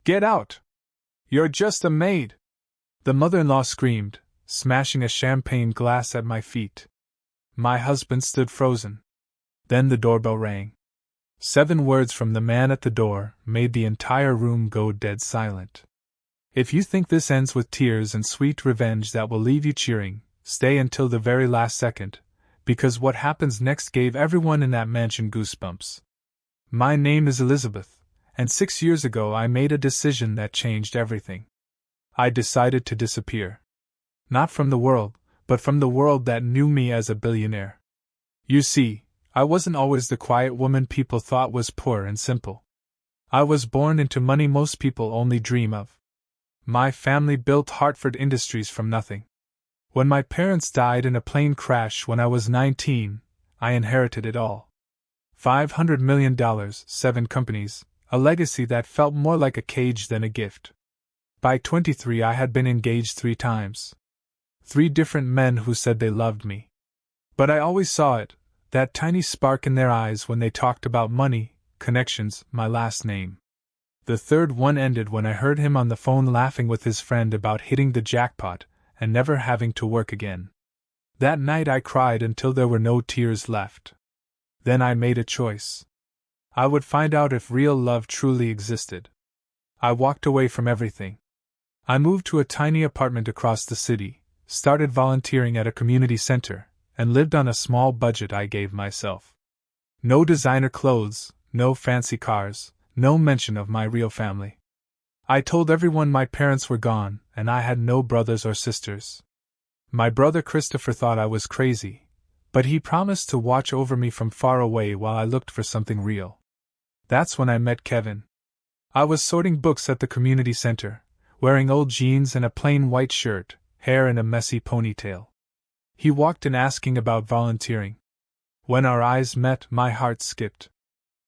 Get out! You're just a maid! The mother-in-law screamed, smashing a champagne glass at my feet. My husband stood frozen. Then the doorbell rang. 7 words from the man at the door made the entire room go dead silent. If you think this ends with tears and sweet revenge that will leave you cheering, stay until the very last second, because what happens next gave everyone in that mansion goosebumps. My name is Elizabeth, and 6 years ago I made a decision that changed everything. I decided to disappear. Not from the world, but from the world that knew me as a billionaire. You see, I wasn't always the quiet woman people thought was poor and simple. I was born into money most people only dream of. My family built Hartford Industries from nothing. When my parents died in a plane crash when I was 19, I inherited it all. $500 million, 7 companies, a legacy that felt more like a cage than a gift. By 23 I had been engaged 3 times. 3 different men who said they loved me. But I always saw it, that tiny spark in their eyes when they talked about money, connections, my last name. The 3rd one ended when I heard him on the phone laughing with his friend about hitting the jackpot and never having to work again. That night I cried until there were no tears left. Then I made a choice. I would find out if real love truly existed. I walked away from everything. I moved to a tiny apartment across the city, started volunteering at a community center, and lived on a small budget I gave myself. No designer clothes, no fancy cars, no mention of my real family. I told everyone my parents were gone, and I had no brothers or sisters. My brother Christopher thought I was crazy, but he promised to watch over me from far away while I looked for something real. That's when I met Kevin. I was sorting books at the community center, wearing old jeans and a plain white shirt, hair in a messy ponytail. He walked in asking about volunteering. When our eyes met, my heart skipped.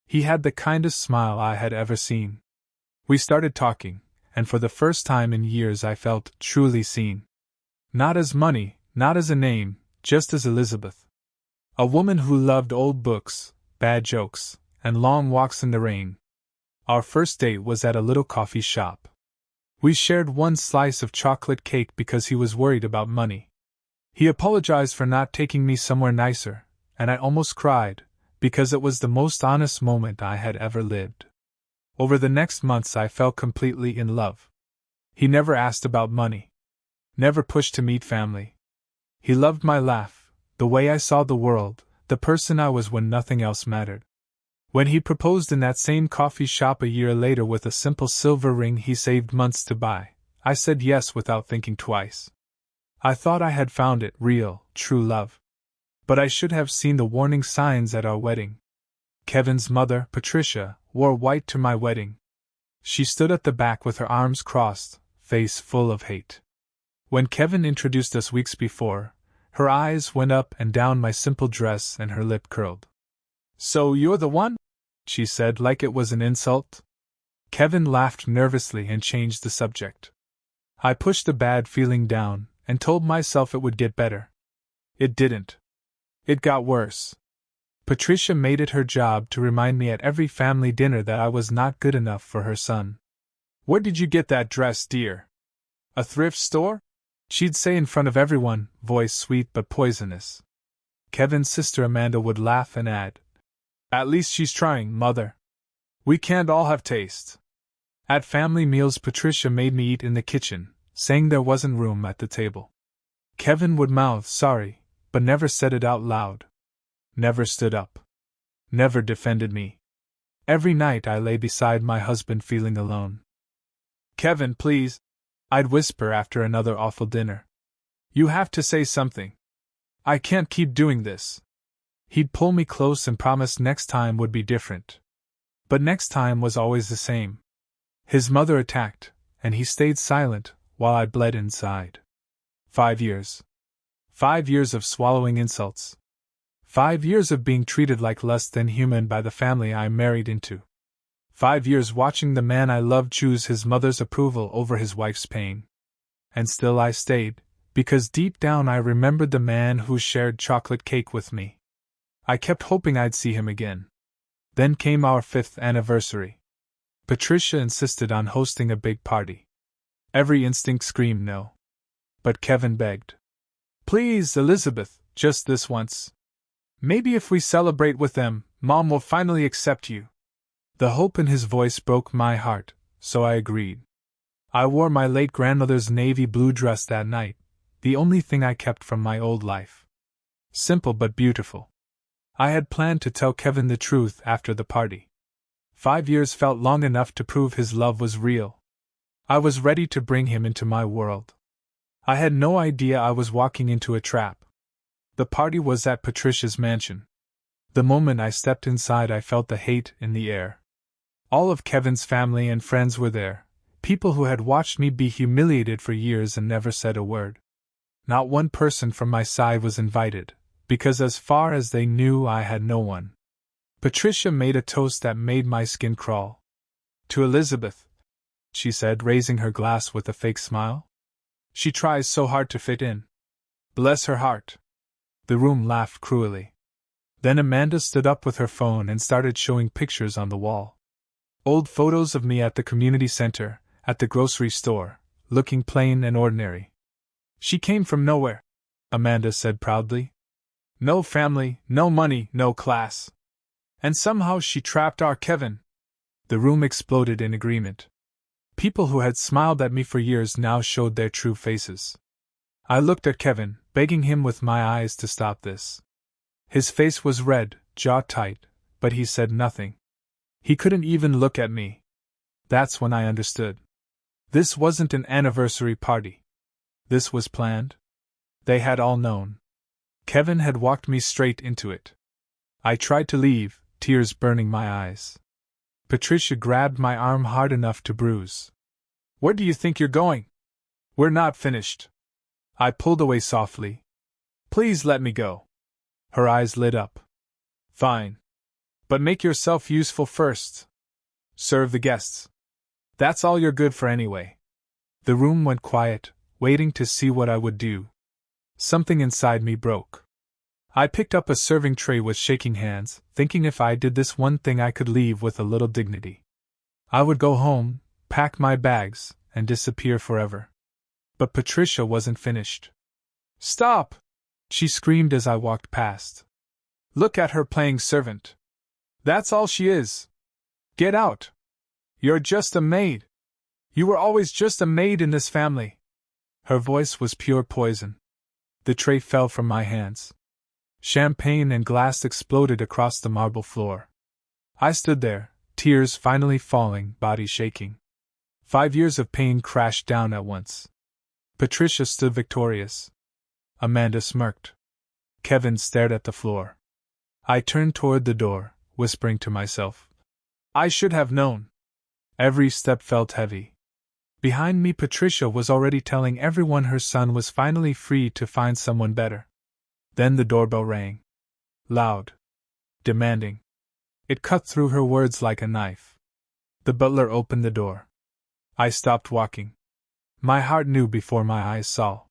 He had the kindest smile I had ever seen. We started talking, and for the first time in years I felt truly seen. Not as money, not as a name, just as Elizabeth. A woman who loved old books, bad jokes, and long walks in the rain. Our first date was at a little coffee shop. We shared 1 slice of chocolate cake because he was worried about money. He apologized for not taking me somewhere nicer, and I almost cried, because it was the most honest moment I had ever lived. Over the next months I fell completely in love. He never asked about money. Never pushed to meet family. He loved my laugh, the way I saw the world, the person I was when nothing else mattered. When he proposed in that same coffee shop a year later with a simple silver ring he saved months to buy, I said yes without thinking twice. I thought I had found it, real, true love. But I should have seen the warning signs at our wedding. Kevin's mother, Patricia, wore white to my wedding. She stood at the back with her arms crossed, face full of hate. When Kevin introduced us weeks before, her eyes went up and down my simple dress and her lip curled. "So you're the one?" she said like it was an insult. Kevin laughed nervously and changed the subject. I pushed the bad feeling down and told myself it would get better. It didn't. It got worse. Patricia made it her job to remind me at every family dinner that I was not good enough for her son. "Where did you get that dress, dear? A thrift store?" she'd say in front of everyone, voice sweet but poisonous. Kevin's sister Amanda would laugh and add, "At least she's trying, mother. We can't all have taste." At family meals Patricia made me eat in the kitchen, saying there wasn't room at the table. Kevin would mouth sorry, but never said it out loud. Never stood up. Never defended me. Every night I lay beside my husband feeling alone. "Kevin, please," I'd whisper after another awful dinner. "You have to say something. I can't keep doing this." He'd pull me close and promise next time would be different. But next time was always the same. His mother attacked, and he stayed silent while I bled inside. 5 years. 5 years of swallowing insults. 5 years of being treated like less than human by the family I married into. 5 years watching the man I loved choose his mother's approval over his wife's pain. And still I stayed, because deep down I remembered the man who shared chocolate cake with me. I kept hoping I'd see him again. Then came our 5th anniversary. Patricia insisted on hosting a big party. Every instinct screamed no. But Kevin begged. Please, Elizabeth, just this once. Maybe if we celebrate with them, Mom will finally accept you. The hope in his voice broke my heart, so I agreed. I wore my late grandmother's navy blue dress that night, the only thing I kept from my old life. Simple but beautiful. I had planned to tell Kevin the truth after the party. 5 years felt long enough to prove his love was real. I was ready to bring him into my world. I had no idea I was walking into a trap. The party was at Patricia's mansion. The moment I stepped inside, I felt the hate in the air. All of Kevin's family and friends were there, people who had watched me be humiliated for years and never said a word. Not one person from my side was invited, because as far as they knew, I had no one. Patricia made a toast that made my skin crawl. To Elizabeth, she said, raising her glass with a fake smile. She tries so hard to fit in. Bless her heart. The room laughed cruelly. Then Amanda stood up with her phone and started showing pictures on the wall. Old photos of me at the community center, at the grocery store, looking plain and ordinary. She came from nowhere, Amanda said proudly. No family, no money, no class. And somehow she trapped our Kevin. The room exploded in agreement. People who had smiled at me for years now showed their true faces. I looked at Kevin, begging him with my eyes to stop this. His face was red, jaw tight, but he said nothing. He couldn't even look at me. That's when I understood. This wasn't an anniversary party. This was planned. They had all known. Kevin had walked me straight into it. I tried to leave, tears burning my eyes. Patricia grabbed my arm hard enough to bruise. Where do you think you're going? We're not finished. I pulled away softly. Please let me go. Her eyes lit up. Fine. But make yourself useful first. Serve the guests. That's all you're good for anyway. The room went quiet, waiting to see what I would do. Something inside me broke. I picked up a serving tray with shaking hands, thinking if I did this one thing I could leave with a little dignity. I would go home, pack my bags, and disappear forever. But Patricia wasn't finished. Stop! She screamed as I walked past. Look at her playing servant. That's all she is. Get out. You're just a maid. You were always just a maid in this family. Her voice was pure poison. The tray fell from my hands. Champagne and glass exploded across the marble floor. I stood there, tears finally falling, body shaking. 5 years of pain crashed down at once. Patricia stood victorious. Amanda smirked. Kevin stared at the floor. I turned toward the door, whispering to myself. I should have known. Every step felt heavy. Behind me, Patricia was already telling everyone her son was finally free to find someone better. Then the doorbell rang. Loud. Demanding. It cut through her words like a knife. The butler opened the door. I stopped walking. My heart knew before my eyes saw.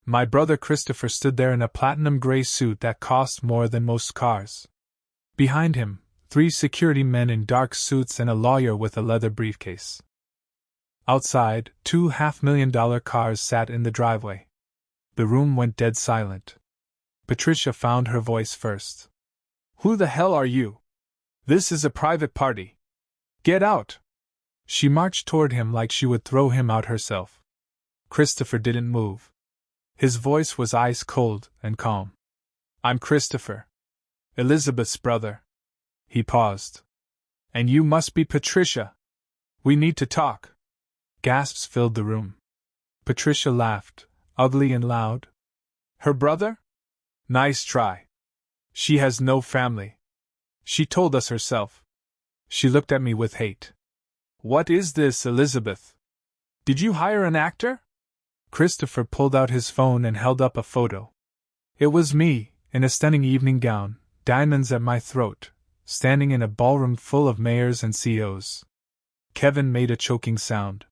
My brother Christopher stood there in a platinum gray suit that cost more than most cars. Behind him, 3 security men in dark suits and a lawyer with a leather briefcase. Outside, 2 $500,000 cars sat in the driveway. The room went dead silent. Patricia found her voice first. Who the hell are you? This is a private party. Get out! She marched toward him like she would throw him out herself. Christopher didn't move. His voice was ice cold and calm. I'm Christopher. Elizabeth's brother. He paused. And you must be Patricia. We need to talk. Gasps filled the room. Patricia laughed, ugly and loud. Her brother? Nice try. She has no family. She told us herself. She looked at me with hate. What is this, Elizabeth? Did you hire an actor? Christopher pulled out his phone and held up a photo. It was me, in a stunning evening gown, diamonds at my throat, standing in a ballroom full of mayors and CEOs. Kevin made a choking sound.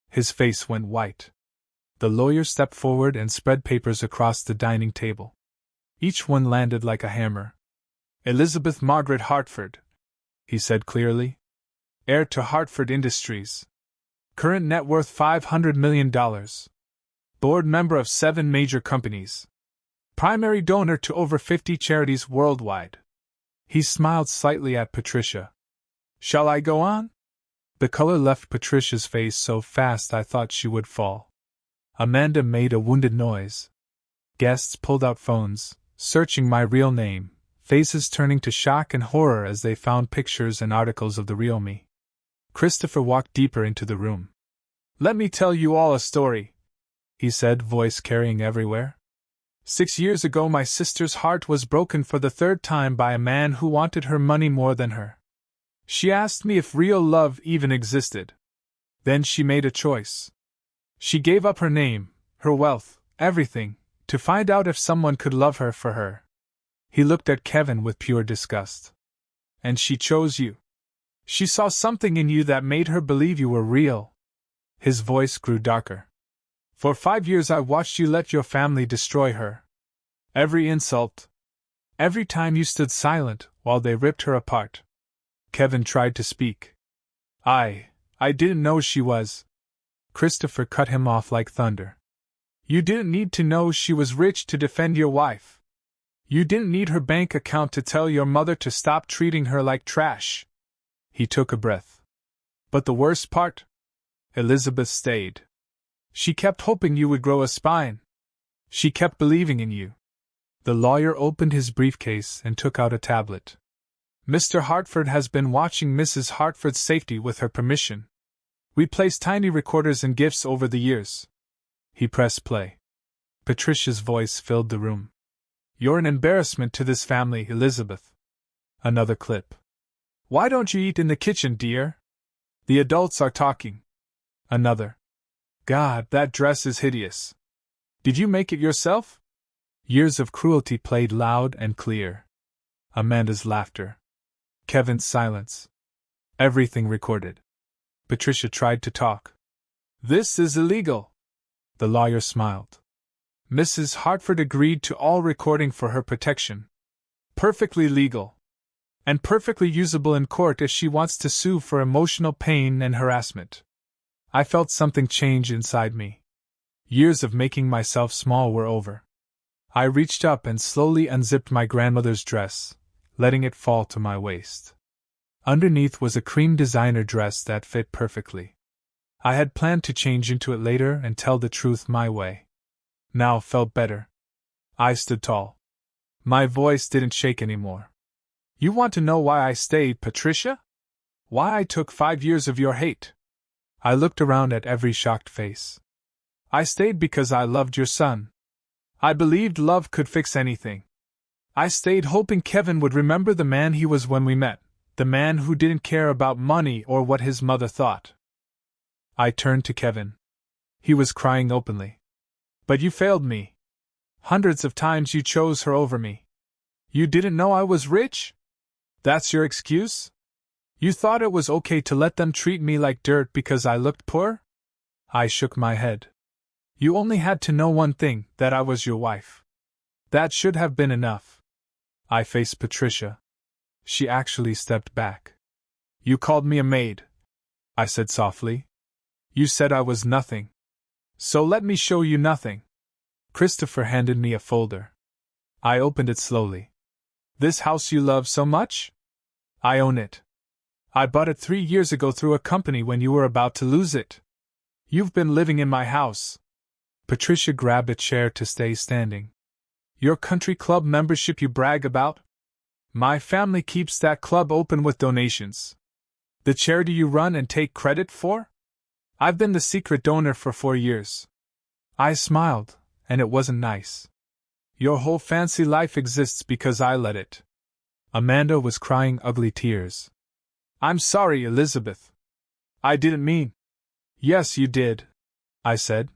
His face went white. The lawyer stepped forward and spread papers across the dining table. Each one landed like a hammer. Elizabeth Margaret Hartford, he said clearly. Heir to Hartford Industries. Current net worth $500 million. Board member of 7 major companies. Primary donor to over 50 charities worldwide. He smiled slightly at Patricia. Shall I go on? The color left Patricia's face so fast I thought she would fall. Amanda made a wounded noise. Guests pulled out phones, searching my real name, faces turning to shock and horror as they found pictures and articles of the real me. Christopher walked deeper into the room. Let me tell you all a story, he said, voice carrying everywhere. 6 years ago my sister's heart was broken for the 3rd time by a man who wanted her money more than her. She asked me if real love even existed. Then she made a choice. She gave up her name, her wealth, everything, to find out if someone could love her for her. He looked at Kevin with pure disgust. And she chose you. She saw something in you that made her believe you were real. His voice grew darker. For 5 years I watched you let your family destroy her. Every insult. Every time you stood silent while they ripped her apart. Kevin tried to speak. I didn't know she was. Christopher cut him off like thunder. You didn't need to know she was rich to defend your wife. You didn't need her bank account to tell your mother to stop treating her like trash. He took a breath. But the worst part? Elizabeth stayed. She kept hoping you would grow a spine. She kept believing in you. The lawyer opened his briefcase and took out a tablet. Mr. Hartford has been watching Mrs. Hartford's safety with her permission. We placed tiny recorders and gifts over the years. He pressed play. Patricia's voice filled the room. You're an embarrassment to this family, Elizabeth. Another clip. Why don't you eat in the kitchen, dear? The adults are talking. Another. God, that dress is hideous. Did you make it yourself? Years of cruelty played loud and clear. Amanda's laughter. Kevin's silence. Everything recorded. Patricia tried to talk. This is illegal. The lawyer smiled. Mrs. Hartford agreed to all recording for her protection. Perfectly legal. And perfectly usable in court if she wants to sue for emotional pain and harassment. I felt something change inside me. Years of making myself small were over. I reached up and slowly unzipped my grandmother's dress, letting it fall to my waist. Underneath was a cream designer dress that fit perfectly. I had planned to change into it later and tell the truth my way. Now felt better. I stood tall. My voice didn't shake anymore. You want to know why I stayed, Patricia? Why I took 5 years of your hate? I looked around at every shocked face. I stayed because I loved your son. I believed love could fix anything. I stayed hoping Kevin would remember the man he was when we met, the man who didn't care about money or what his mother thought. I turned to Kevin. He was crying openly. But you failed me. Hundreds of times you chose her over me. You didn't know I was rich? That's your excuse? You thought it was okay to let them treat me like dirt because I looked poor? I shook my head. You only had to know one thing, that I was your wife. That should have been enough. I faced Patricia. She actually stepped back. You called me a maid, I said softly. You said I was nothing. So let me show you nothing. Christopher handed me a folder. I opened it slowly. This house you love so much? I own it. I bought it 3 years ago through a company when you were about to lose it. You've been living in my house. Patricia grabbed a chair to stay standing. Your country club membership you brag about? My family keeps that club open with donations. The charity you run and take credit for? I've been the secret donor for 4 years. I smiled, and it wasn't nice. Your whole fancy life exists because I let it. Amanda was crying ugly tears. I'm sorry, Elizabeth. I didn't mean. Yes, you did, I said.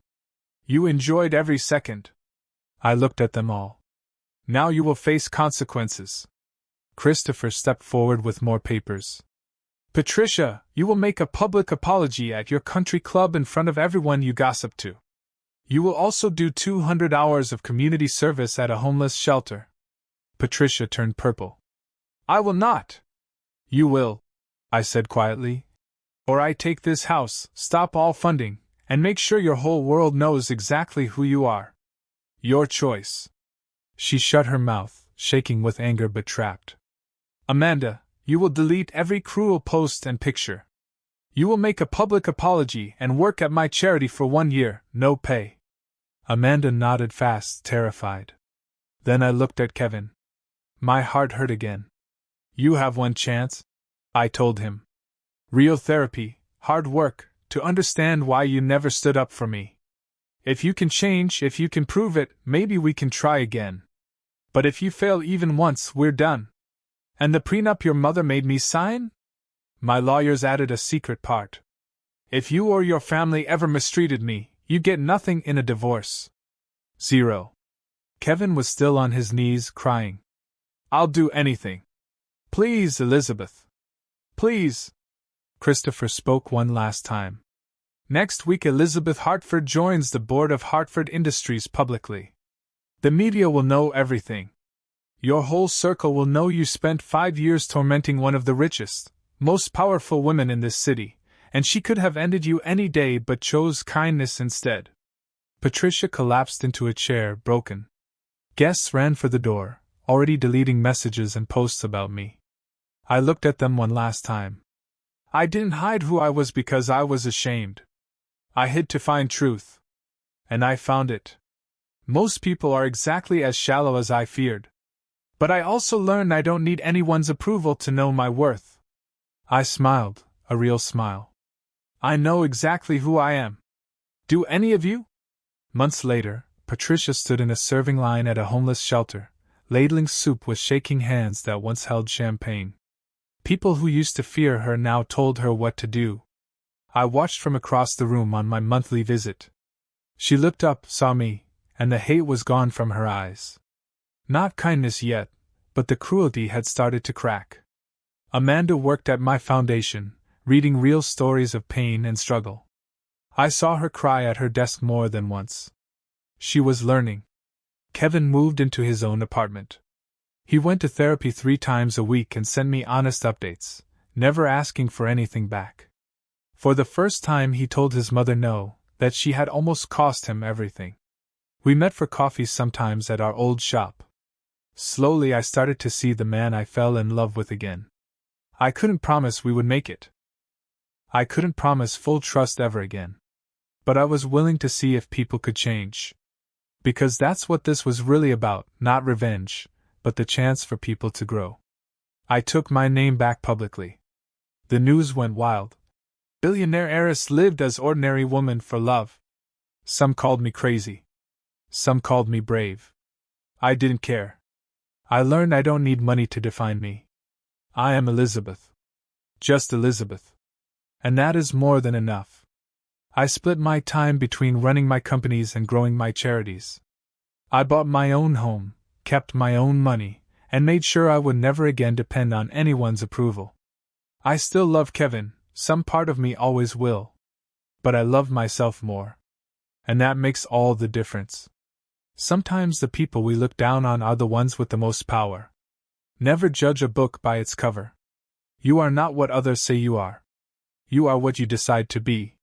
You enjoyed every second. I looked at them all. Now you will face consequences. Christopher stepped forward with more papers. Patricia, you will make a public apology at your country club in front of everyone you gossip to. You will also do 200 hours of community service at a homeless shelter. Patricia turned purple. I will not. You will, I said quietly, Or I take this house, stop all funding, and make sure your whole world knows exactly who you are. Your choice. She shut her mouth, shaking with anger but trapped. Amanda, you will delete every cruel post and picture. You will make a public apology and work at my charity for 1 year, no pay. Amanda nodded fast, terrified. Then I looked at Kevin. My heart hurt again. You have one chance, I told him. Real therapy, hard work, to understand why you never stood up for me. If you can change, if you can prove it, maybe we can try again. But if you fail even once, we're done. And the prenup your mother made me sign? My lawyers added a secret part. If you or your family ever mistreated me, you get nothing in a divorce. 0. Kevin was still on his knees, crying. I'll do anything. Please, Elizabeth. Please. Christopher spoke one last time. Next week Elizabeth Hartford joins the board of Hartford Industries publicly. The media will know everything. Your whole circle will know you spent 5 years tormenting one of the richest, most powerful women in this city, and she could have ended you any day but chose kindness instead. Patricia collapsed into a chair, broken. Guests ran for the door, already deleting messages and posts about me. I looked at them one last time. I didn't hide who I was because I was ashamed. I hid to find truth. And I found it. Most people are exactly as shallow as I feared. But I also learned I don't need anyone's approval to know my worth. I smiled, a real smile. I know exactly who I am. Do any of you? Months later, Patricia stood in a serving line at a homeless shelter, ladling soup with shaking hands that once held champagne. People who used to fear her now told her what to do. I watched from across the room on my monthly visit. She looked up, saw me, and the hate was gone from her eyes. Not kindness yet, but the cruelty had started to crack. Amanda worked at my foundation, reading real stories of pain and struggle. I saw her cry at her desk more than once. She was learning. Kevin moved into his own apartment. He went to therapy 3 times a week and sent me honest updates, never asking for anything back. For the first time he told his mother no, that she had almost cost him everything. We met for coffee sometimes at our old shop. Slowly I started to see the man I fell in love with again. I couldn't promise we would make it. I couldn't promise full trust ever again. But I was willing to see if people could change. Because that's what this was really about, not revenge, but the chance for people to grow. I took my name back publicly. The news went wild. Billionaire heiress lived as ordinary woman for love. Some called me crazy. Some called me brave. I didn't care. I learned I don't need money to define me. I am Elizabeth. Just Elizabeth. And that is more than enough. I split my time between running my companies and growing my charities. I bought my own home, kept my own money, and made sure I would never again depend on anyone's approval. I still love Kevin, some part of me always will. But I love myself more. And that makes all the difference. Sometimes the people we look down on are the ones with the most power. Never judge a book by its cover. You are not what others say you are. You are what you decide to be.